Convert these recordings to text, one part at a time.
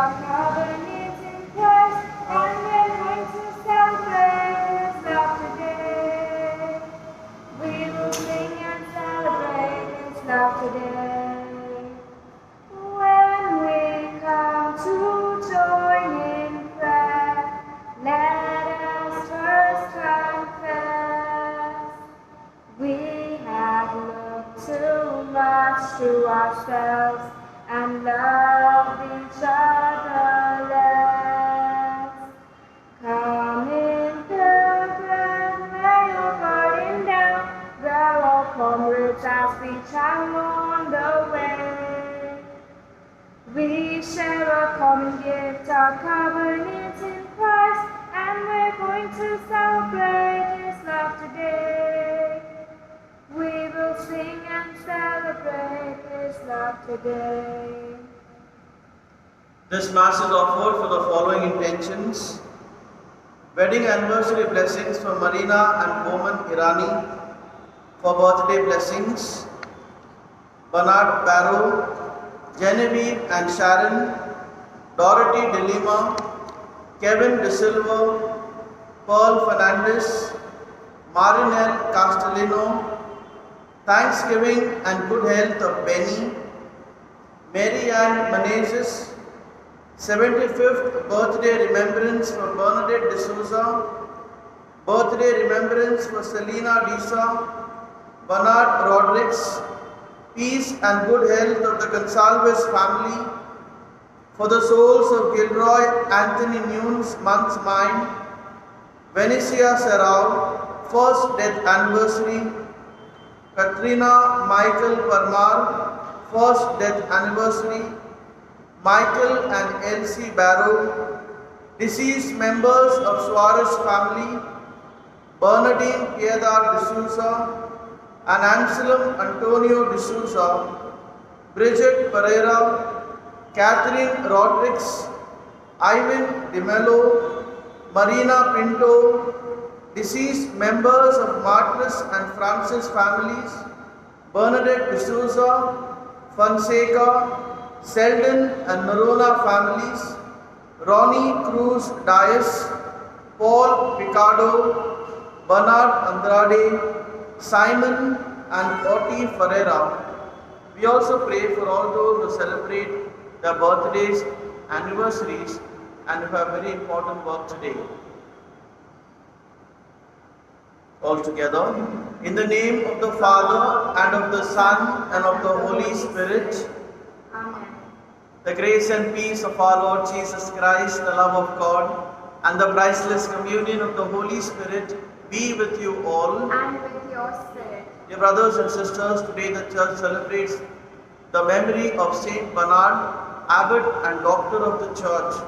our covenant in Christ, and we're going to celebrate His love today. We will sing and celebrate His love today. When we come to join in prayer, let us first confess we have looked too much to ourselves and loved each other less. Come in, pilgrim, lay your burden down. We're all comrades as we travel on the way. We share a common gift, our covenant in Christ, and we're going to celebrate His love today. We will sing and celebrate His love today. This Mass is offered for the following intentions. Wedding anniversary blessings for Marina and Bowman Irani, for birthday blessings. Bernard Barrow, Genevieve and Sharon, Dorothy De Lima, Kevin De Silva, Pearl Fernandez, Marinelle Castellino. Thanksgiving and good health of Benny, Mary Ann Menezes. 75th birthday remembrance for Bernadette D'Souza, birthday remembrance for Selena Disa, Bernard Rodriguez. Peace and good health of the Gonsalves family, for the souls of Gilroy Anthony Nunes Month's Mind, Venecia Serrao, first death anniversary, Katrina Michael Parmar, first death anniversary, Michael and Elsie Barrow, deceased members of Suarez family, Bernardine Piedad D'Souza, and Anselm Antonio D'Souza, Bridget Pereira, Catherine Rodriguez, Ivan De Mello, Marina Pinto, deceased members of Martris and Francis families, Bernadette D'Souza, Fonseca, Selden and Norona families, Ronnie Cruz Dias, Paul Picardo, Bernard Andrade, Simon and Otti Ferreira. We also pray for all those who celebrate their birthdays, anniversaries, and who have very important work today. All together, in the name of the Father, and of the Son, and of the Holy Spirit. Amen. The grace and peace of our Lord Jesus Christ, the love of God, and the priceless communion of the Holy Spirit be with you all. And with your spirit. Dear brothers and sisters, today the Church celebrates the memory of Saint Bernard, Abbot and Doctor of the Church.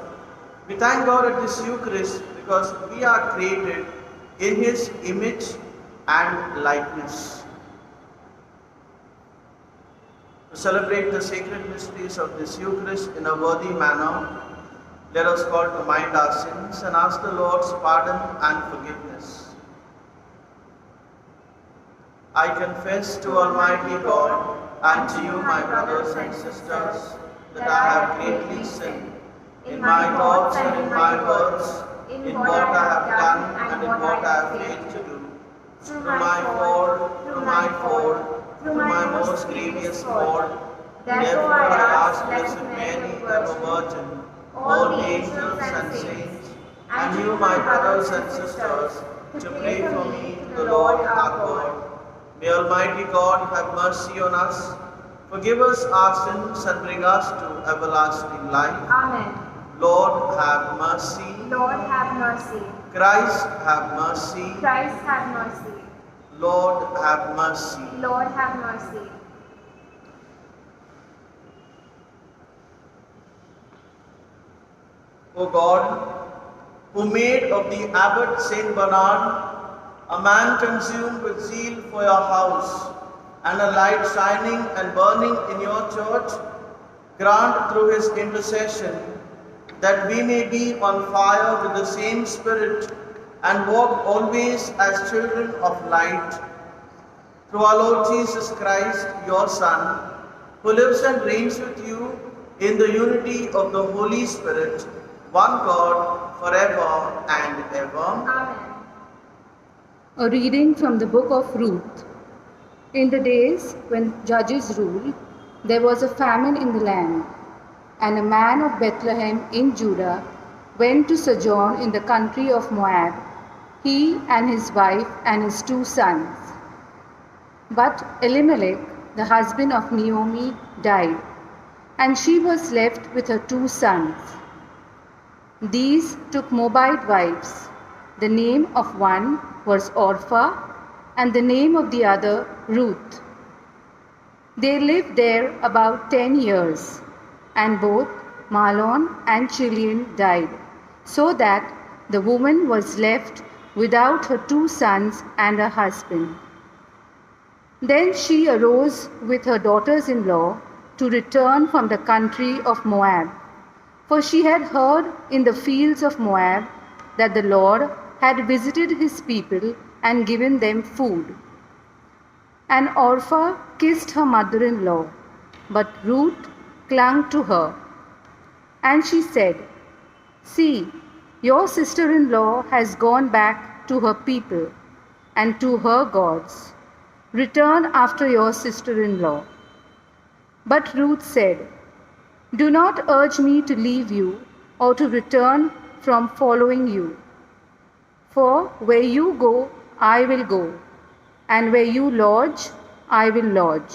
We thank God at this Eucharist because we are created in His image and likeness. To celebrate the sacred mysteries of this Eucharist in a worthy manner, let us call to mind our sins and ask the Lord's pardon and forgiveness. I confess to Almighty God and to you, my brothers and sisters, that I have greatly sinned in my thoughts and in my words, in what I have done and in what I have failed to do. Through my fault, through my most grievous fault. Therefore I ask Blessed Mary, ever Virgin, all the angels and saints, and you, my brothers and sisters, to pray for me to the Lord our God. May Almighty God have mercy on us, forgive us our sins, and bring us to everlasting life. Amen. Lord, have mercy. Lord, have mercy. Christ, have mercy. Christ, have mercy. Lord, have mercy. Lord, have mercy. O God, who made of the Abbot Saint Bernard a man consumed with zeal for your house, and a light shining and burning in your church, grant through his intercession that we may be on fire with the same Spirit and walk always as children of light. Through our Lord Jesus Christ, your Son, who lives and reigns with you in the unity of the Holy Spirit, one God, forever and ever. Amen. A reading from the book of Ruth. In the days when judges ruled, there was a famine in the land, and a man of Bethlehem in Judah went to sojourn in the country of Moab, he and his wife and his 2 sons. But Elimelech, the husband of Naomi, died, and she was left with her 2 sons. These took Moabite wives. The name of one was Orpah, and the name of the other Ruth. They lived there about 10 years, and both Mahlon and Chilion died, so that the woman was left without her 2 sons and her husband. Then she arose with her daughters-in-law to return from the country of Moab, for she had heard in the fields of Moab that the Lord had visited his people and given them food. And Orpah kissed her mother-in-law, but Ruth clung to her. And she said, "See, your sister-in-law has gone back to her people and to her gods. Return after your sister-in-law." But Ruth said, "Do not urge me to leave you or to return from following you. For where you go, I will go, and where you lodge, I will lodge.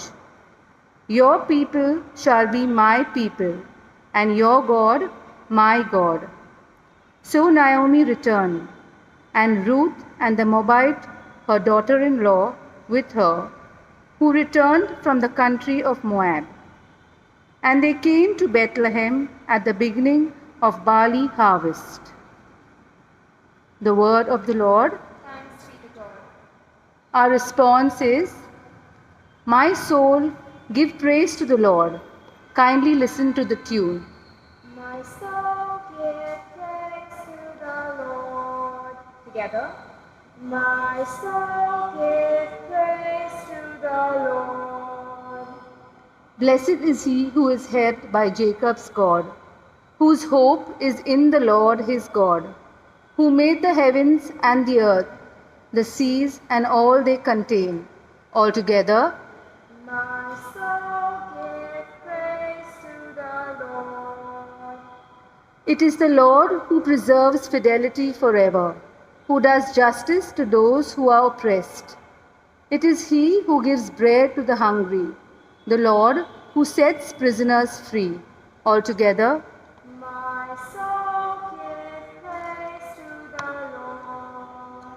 Your people shall be my people, and your God my God." So Naomi returned, and Ruth and the Moabite, her daughter-in-law, with her, who returned from the country of Moab. And they came to Bethlehem at the beginning of barley harvest. The word of the Lord. Thanks be to God. Our response is, "My soul, give praise to the Lord." Kindly listen to the tune. My soul give praise to the Lord. Together. My soul give praise to the Lord. Blessed is he who is helped by Jacob's God, whose hope is in the Lord his God, who made the heavens and the earth, the seas and all they contain. Altogether, My soul give praise to the Lord. it is the Lord who preserves fidelity forever, who does justice to those who are oppressed. It is he who gives bread to the hungry, the Lord who sets prisoners free. Altogether, My soul give praise to the Lord.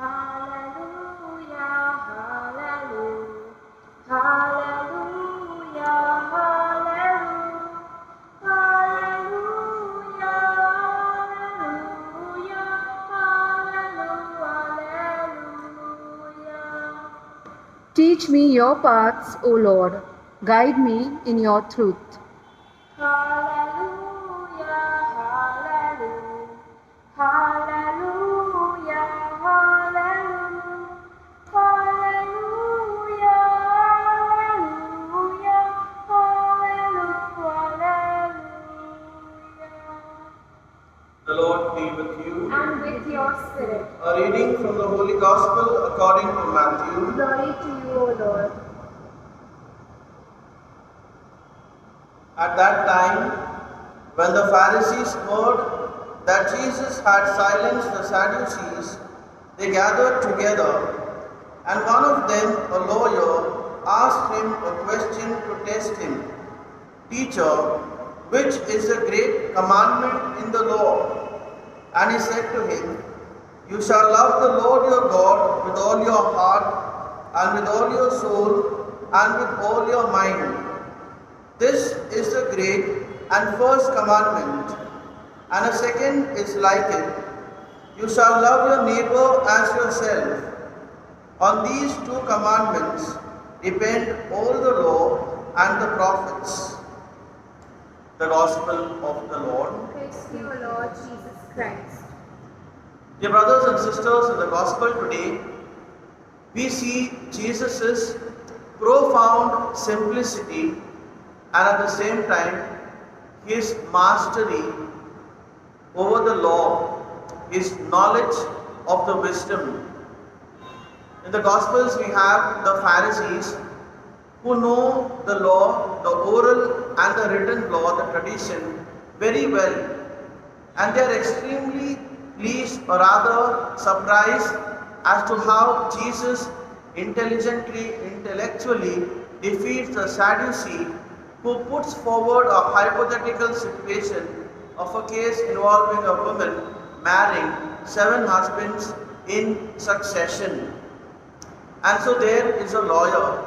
Hallelujah, hallelujah, hallelujah, hallelujah, hallelujah, hallelujah, hallelujah. teach me your paths, O Lord. Guide me in your truth. Hallelujah, hallelujah, hallelujah, hallelujah, hallelujah, hallelujah, hallelujah. The Lord be with you. And with your spirit. A reading from the Holy Gospel according to Matthew. Glory to you, O Lord. At that time, when the Pharisees heard that Jesus had silenced the Sadducees, they gathered together, and one of them, a lawyer, asked him a question to test him. "Teacher, which is the great commandment in the law?" And he said to him, "You shall love the Lord your God with all your heart, and with all your soul, and with all your mind. This is the great and first commandment, and a second is like it. You shall love your neighbor as yourself. On these 2 commandments depend all the law and the prophets." The Gospel of the Lord. Praise to you, O Lord Jesus Christ. Dear brothers and sisters, in the Gospel today, we see Jesus' profound simplicity and at the same time, his mastery over the law, his knowledge of the wisdom. In the Gospels, we have the Pharisees who know the law, the oral and the written law, the tradition, very well. And they are extremely pleased, or rather surprised, as to how Jesus intellectually defeats the Sadducee, who puts forward a hypothetical situation of a case involving a woman marrying 7 husbands in succession. And so there is a lawyer,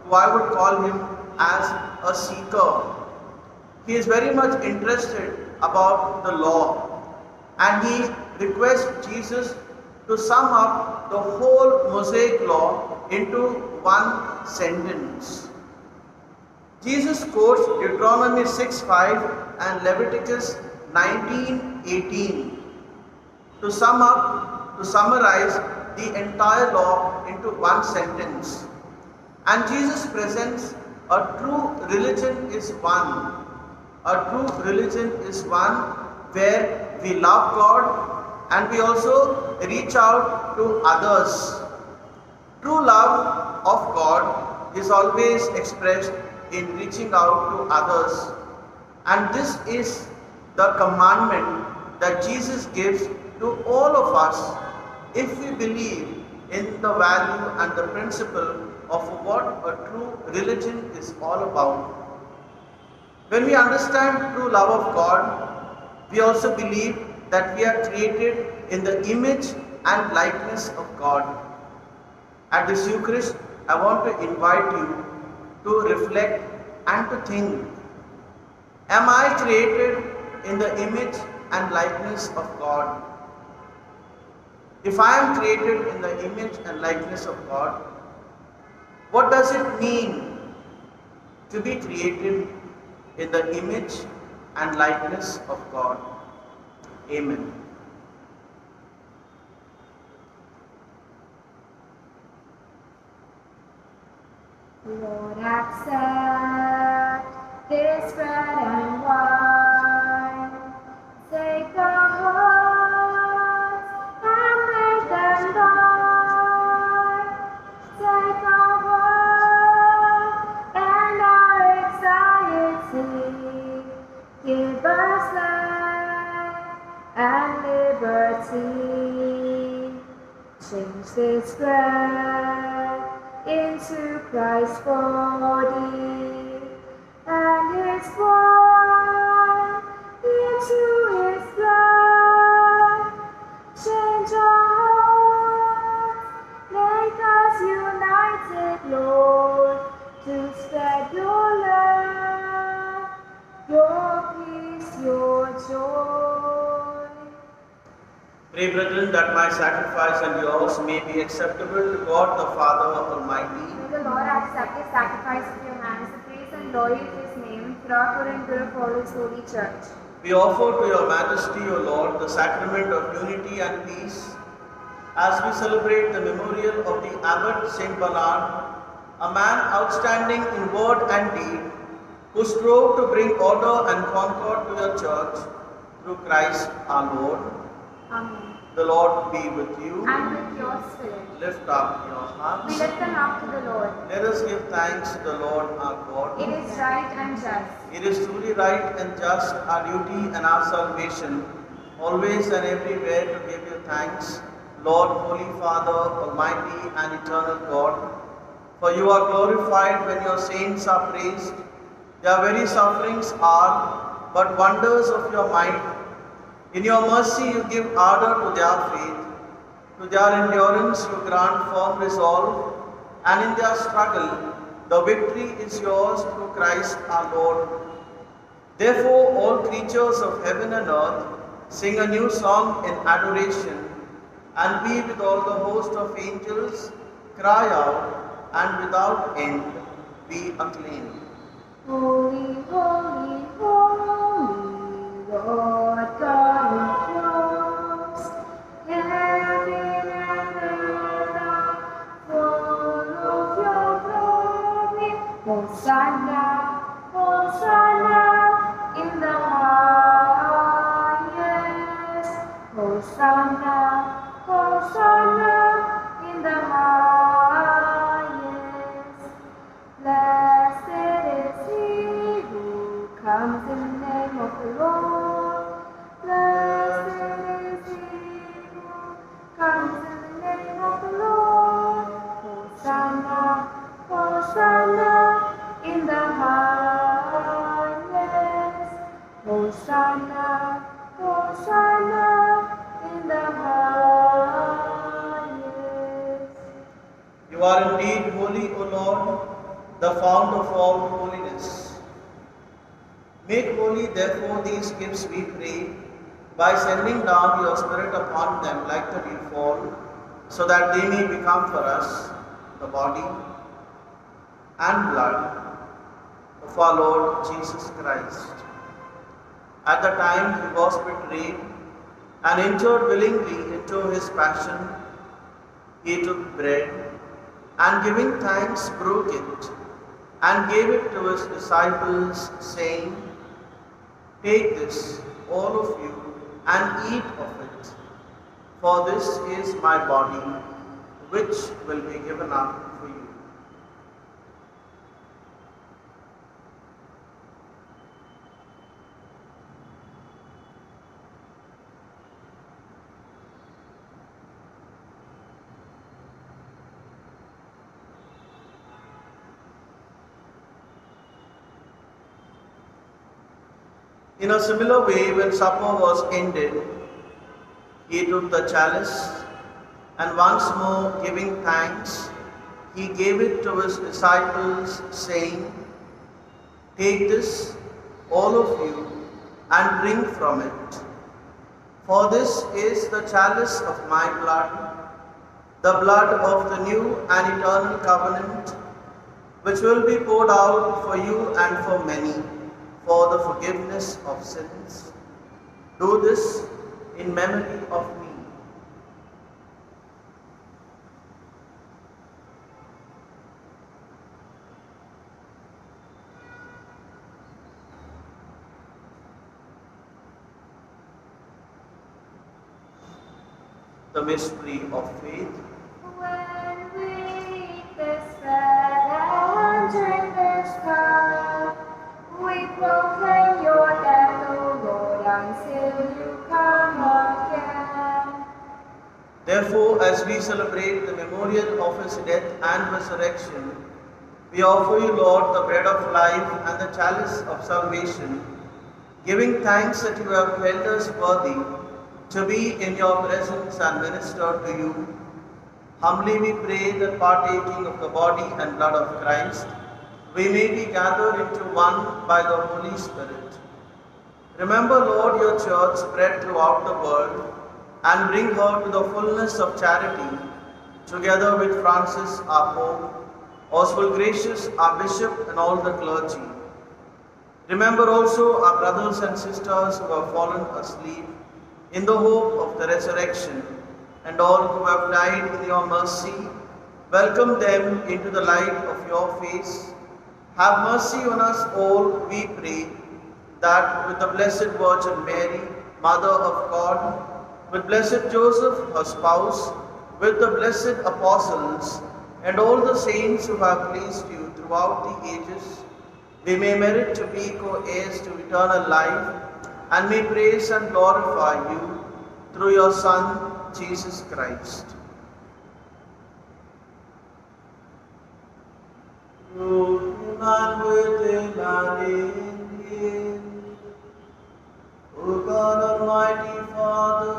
who I would call him as a seeker. He is very much interested about the law, and he requests Jesus to sum up the whole Mosaic law into one sentence. Jesus quotes Deuteronomy 6:5 and Leviticus 19:18 to summarize the entire law into one sentence. And Jesus presents a true religion is one. A true religion is one where we love God and we also reach out to others. True love of God is always expressed in reaching out to others. And this is the commandment that Jesus gives to all of us if we believe in the value and the principle of what a true religion is all about. When we understand true love of God, we also believe that we are created in the image and likeness of God. At this Eucharist, I want to invite you to reflect and to think, am I created in the image and likeness of God? If I am created in the image and likeness of God, what does it mean to be created in the image and likeness of God? Amen. Lord, accept this bread and wine. Take our hearts and make them thine. Take our world and our anxiety. Give us life and liberty. Change this bread into Christ's body and His blood into His blood. Change our hearts, make us united, Lord, to spread your love, your peace, your joy. Pray, brethren, that my sacrifice and yours may be acceptable to God the Father Almighty. May the Lord accept the sacrifice of your hands, the praise and glory of His name, for our good and good of all His holy church. We offer to your majesty, O Lord, the sacrament of unity and peace, as we celebrate the memorial of the Abbot Saint Bernard, a man outstanding in word and deed, who strove to bring order and concord to your church through Christ our Lord. Amen. The Lord be with you. And with your spirit. Lift up your We hearts. lift them up to the Lord. Let us give thanks to the Lord our God. It is right and just. It is truly right and just, our duty and our salvation, always and everywhere to give you thanks, Lord, Holy Father, Almighty and eternal God. For you are glorified when your saints are praised. Their very sufferings are but wonders of your might. In your mercy you give ardor to their faith. To their endurance you grant firm resolve, and in their struggle the victory is yours through Christ our Lord. Therefore all creatures of heaven and earth sing a new song in adoration, and we with all the host of angels cry out, and without end we acclaim. Holy, holy, holy, Lord God of hosts, heaven and earth are full of your glory. Hosanna, Hosanna. Hosanna, Hosanna in the highest. You are indeed holy, O Lord, the fount of all holiness. Make holy, therefore, these gifts, we pray, by sending down your Spirit upon them like the dewfall, so that they may become for us the body and blood of our Lord Jesus Christ. At the time he was betrayed and entered willingly into his passion, he took bread and giving thanks broke it and gave it to his disciples, saying, "Take this, all of you, and eat of it, for this is my body, which will be given up for you." In a similar way, when supper was ended, he took the chalice, and once more giving thanks, he gave it to his disciples, saying, "Take this, all of you, and drink from it. For this is the chalice of my blood, the blood of the new and eternal covenant, which will be poured out for you and for many, for the forgiveness of sins. Do this in memory of me." The mystery of faith. When we eat this bread and drink this cup, we proclaim your death, O Lord, until you come again. Therefore, as we celebrate the memorial of his death and resurrection, we offer you, Lord, the bread of life and the chalice of salvation, giving thanks that you have held us worthy to be in your presence and minister to you. Humbly we pray that, partaking of the body and blood of Christ, we may be gathered into one by the Holy Spirit. Remember, Lord, your church spread throughout the world, and bring her to the fullness of charity, together with Francis, our Pope, Oswald Gracious, our Bishop, and all the clergy. Remember also our brothers and sisters who have fallen asleep in the hope of the resurrection, and all who have died in your mercy. Welcome them into the light of your face. Have mercy on us all, we pray, that with the Blessed Virgin Mary, Mother of God, with Blessed Joseph, her spouse, with the blessed apostles, and all the saints who have pleased you throughout the ages, we may merit to be co-heirs to eternal life, and may praise and glorify you through your Son, Jesus Christ. Through and within and in him, O God Almighty Father,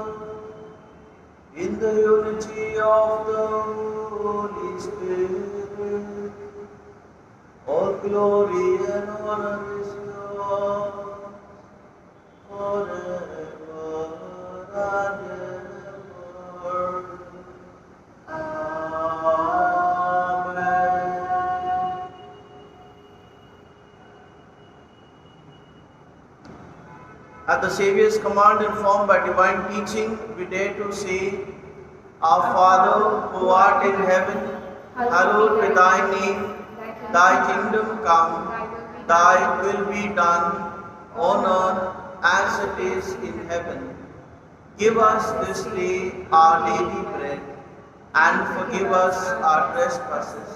in the unity of the Holy Spirit, all glory and honor is yours forever and ever. Amen. At the Saviour's command, informed by divine teaching, we dare to say, "Our Father, who art in heaven, hallowed be thy name. Thy kingdom come, thy will be done, on earth as it is in heaven. Give us this day our daily bread, and forgive us our trespasses,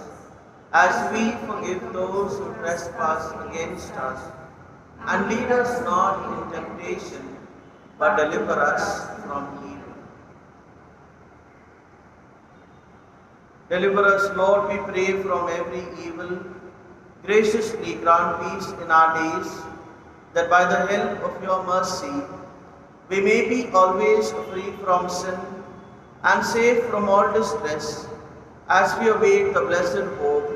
as we forgive those who trespass against us. And lead us not in temptation, but deliver us from evil." Deliver us, Lord, we pray, from every evil. Graciously grant peace in our days, that by the help of your mercy we may be always free from sin and safe from all distress, as we await the blessed hope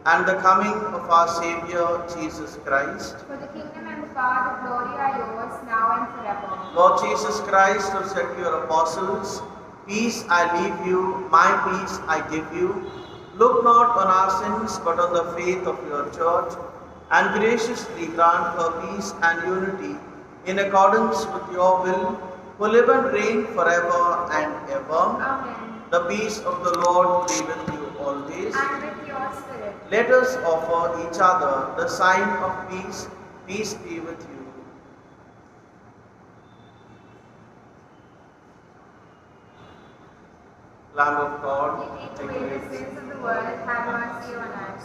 and the coming of our Saviour Jesus Christ. For the kingdom and the power and the glory are yours, now and forever. Lord Jesus Christ, who said to your apostles, "Peace I leave you, my peace I give you," look not on our sins, but on the faith of your church, and graciously grant her peace and unity in accordance with your will, who live and reign forever and ever. Amen. The peace of the Lord be with you always. And with your spirit. Let us offer each other the sign of peace. Peace be with you. Lamb of God, You take away the sins of the world, have mercy on us.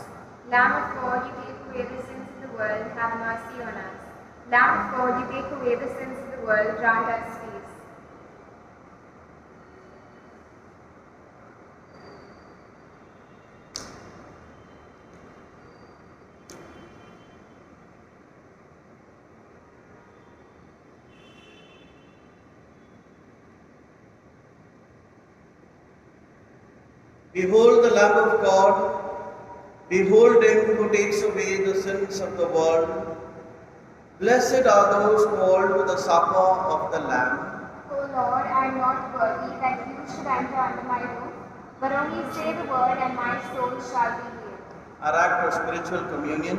Lamb of God, you take away the sins of the world, have mercy on us. Lamb of God, you take away the sins of the world, grant us peace. Behold the Lamb of God. Behold him who takes away the sins of the world. Blessed are those called to the supper of the Lamb. O Lord, I am not worthy that you should enter under my roof, but only say the word and my soul shall be healed. Our act of spiritual communion.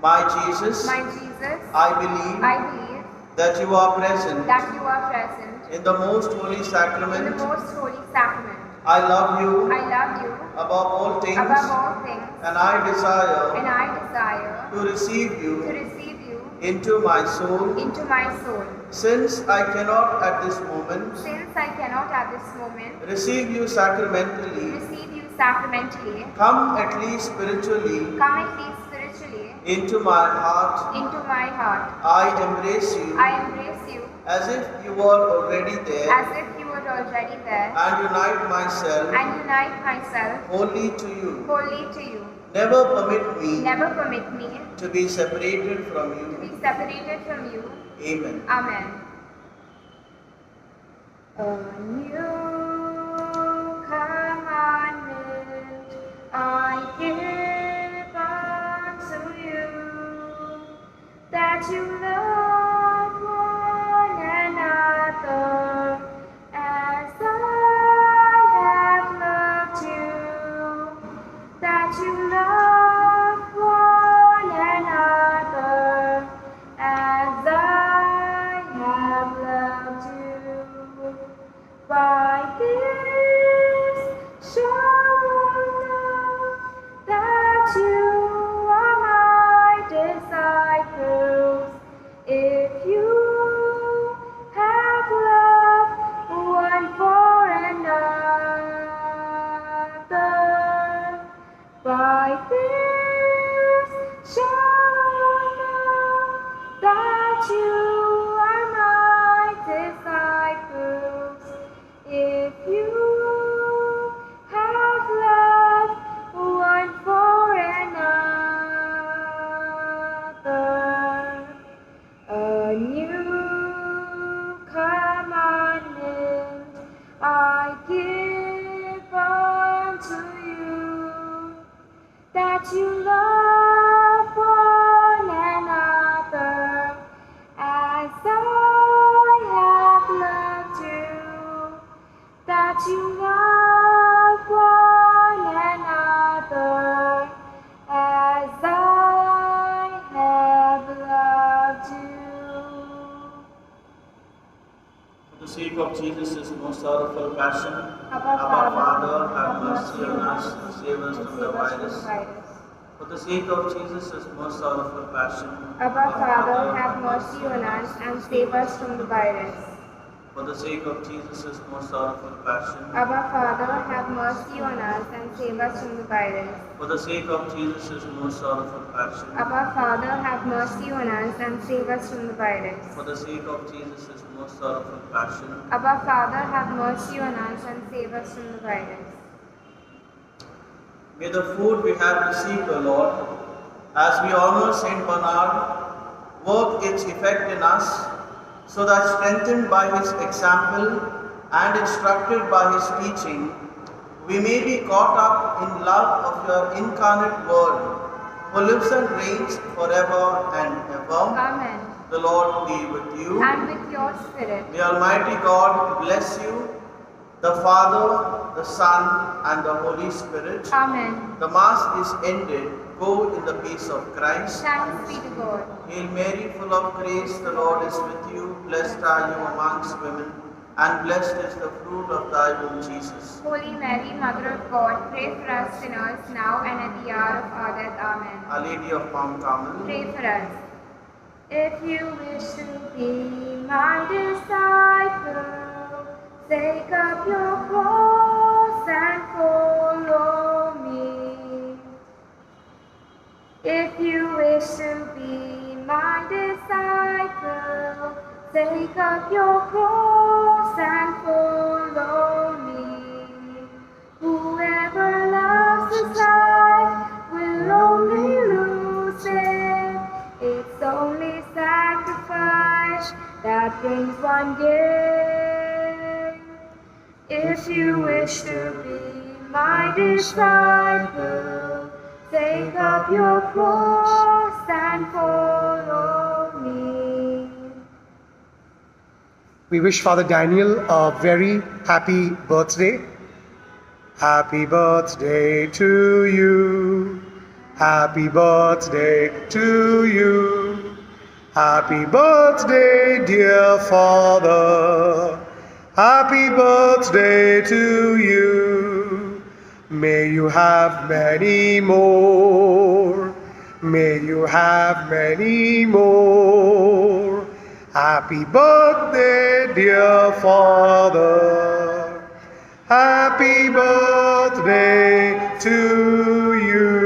My Jesus, My Jesus, I believe I believe that you are present that you are present in the most holy in sacrament. the most holy sacrament. I love you I love you above all things, above all things, and I desire and I desire to receive to you receive you into my soul. into my soul. Since I cannot at this moment Since I cannot at this moment receive you sacramentally, receive you sacramentally, come at least spiritually come at least spiritually into my heart. into my heart. I embrace you I embrace you as if you were already there, as if you were already there, and unite myself and unite myself wholly to you. wholly to you. Never permit me Never permit me to be separated from to you. be separated from you. Amen. Amen. A new commandment I give unto you, that you love one another as I have loved you, that you love one another as I have loved you. By this shall all know that you are my disciples, if you have love one for another. By this shall all know that you are my disciples, if you have love one for another. A new commandment I give unto you, that you love one another as I have loved you, that you love one another as I have loved you. For the sake of Jesus' most sorrowful passion, Abba Father, have mercy on us and save us from the virus. virus. For the sake of Jesus' most sorrowful passion, Abba Father, have mercy on us and save us from the virus. for the sake of Jesus' most sorrowful passion, Abba Father, have mercy on us and save us from the virus. for the sake of Jesus' most sorrowful passion, Abba Father, have mercy on us and save us from the virus. for the sake of Jesus' most sorrowful passion, Abba Father, have mercy on us and save us from the virus. may the food we have received, O Lord, as we honor Saint Bernard, work its effect in us, so that strengthened by his example and instructed by his teaching, we may be caught up in love of your incarnate Word, who lives and reigns forever and ever. Amen. The Lord be with you. And with your spirit. May Almighty God bless you, the Father, the Son, and the Holy Spirit. Amen. The Mass is ended. Go in the peace of Christ. Thanks be to God. Hail Mary, full of grace, the Lord is with you. Blessed are you amongst women, and blessed is the fruit of thy womb, Jesus. Holy Mary, Mother of God, pray for us sinners now and at the hour of our death. Amen. Our Lady of Mount Carmel, Pray for us. If you wish to be my disciple, take up your cross and follow me. If you wish to be my disciple, take up your cross and follow me. Whoever loves his life will only lose it. It's only sacrifice that brings one gain. If you wish to be my disciple, take up your cross and follow me. We wish Father Daniel a very happy birthday. Happy birthday to you. Happy birthday to you. Happy birthday, dear Father. Happy birthday to you. May you have many more. May you have many more. Happy birthday, dear Father. Happy birthday to you.